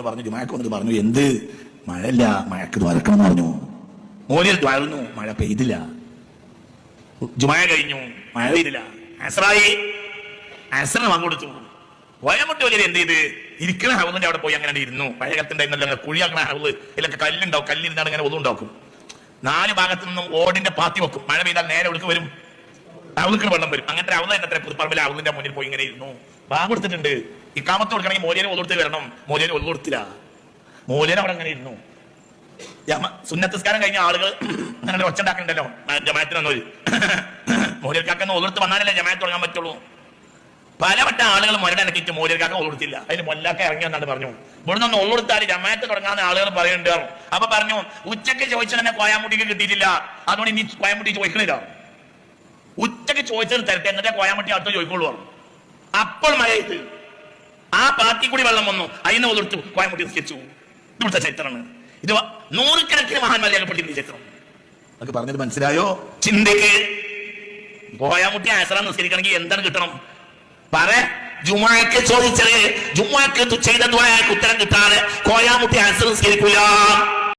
പറഞ്ഞു ജുമാക്ക് വന്നിട്ട് പറഞ്ഞു എന്ത് മഴയില്ല, മഴക്ക് ദ്വാരക്കണം എന്ന് പറഞ്ഞു. മോലിൽ ദ്വാരുന്നു, മഴ പെയ്തില്ല. ജുമായ കഴിഞ്ഞു, മഴ പെയ്തില്ല. അസറായി, അസറിന് പങ്കുകൊടുത്തു. വയമുട്ടി വലിയ എന്ത് ചെയ്ത് ഇരിക്കണ ഹൗലിന്റെ അവിടെ പോയി അങ്ങനെ ഇരുന്നു. പഴയ കാലത്തുണ്ടായിരുന്നല്ലോ കുഴിയാക്കണ ഹൗല്, ഇതിലൊക്കെ കല്ലുണ്ടാവും, കല്ലിരുന്നാണ് ഇങ്ങനെ ഒതുണ്ടാക്കും. 4 ഭാഗത്തു നിന്നും ഓടിന്റെ പാത്തി വെക്കും. മഴ പെയ്താൽ നേരെ ഒഴുക്ക് വരും, അവൾക്ക് വെള്ളം വരും. അങ്ങനത്തെ അവള തന്നെ പുതുപ്പറമ്പിലെ അവളിന്റെ മുന്നിൽ പോയി ഇങ്ങനെ ഇരുന്നു. ബാങ്ക് കൊടുത്തിട്ടുണ്ട്, ഇക്കാമത്ത് കൊടുക്കണമെങ്കിൽ മോലിയനെ ഒതുകൊടുത്ത് വരണം. മോലിയനെ ഒതുകൊടുത്തില്ല, മോലിയൻ അവിടെ അങ്ങനെ ഇരുന്നു. സുന്നത്തസ്കാരം കഴിഞ്ഞ ആളുകൾ അങ്ങനെ ഒച്ച ഉണ്ടാക്കണ്ടല്ലോ ജമാഅത്തിനൊന്നും. മോലിയർക്കാക്കെന്ന് ഒതുകൊടുത്ത് വന്നാലല്ലേ ജമാഅത്ത് തുടങ്ങാൻ പറ്റുള്ളൂ. പലവട്ട ആളുകൾ മൊരടനക്കിട്ട് മോലിയർക്കാക്ക ഒതുകൊടുത്തില്ല. അതിന് മൊല്ലാക്ക ഇറങ്ങി എന്നാണ് പറഞ്ഞു. ഇവിടുന്ന് ഒന്ന് ഒതുകൊടുത്താൽ ജമാഅത്ത് തുടങ്ങാന്ന് ആളുകൾ പറയുന്നുണ്ട്. അപ്പൊ പറഞ്ഞു ഉച്ചക്ക് ചോദിച്ചാൽ തന്നെ കോയാമുട്ടിക്ക് കിട്ടിയിട്ടില്ല, അതുകൊണ്ട് ഇനി കോയാമുട്ടി ചോദിക്കണില്ല. ഉച്ചക്ക് ചോദിച്ചത് തരട്ടെ, എന്നിട്ട് കോയാമുട്ടി അടുത്ത് ചോദിക്കുള്ളൂ. അപ്പോൾ മഴയത് ആ പാത്തി കൂടി വെള്ളം വന്നു, അതിനെ ഒതുർത്തു കോയമുട്ടി നിശ്ചയിച്ചു. ഇവിടുത്തെ ചരിത്രമാണ് ഇത്. 100 കണക്കിന് മഹാന്മാർ രേഖപ്പെടുത്തിയ ചരിത്രം. അതൊക്കെ പറഞ്ഞത് മനസ്സിലായോ? ചിന്തയ്ക്ക് കോയാമുട്ടി ആസറ നിസ്കരിക്കണമെങ്കിൽ എന്താണ് കിട്ടണം പറ. ജുമാക്ക് ചോദിച്ചത്, ജുമാക്ക് ചെയ്ത ഉത്തരം കിട്ടാതെ കോയാമുട്ടി ആസറ നിസ്കരിക്കൂല.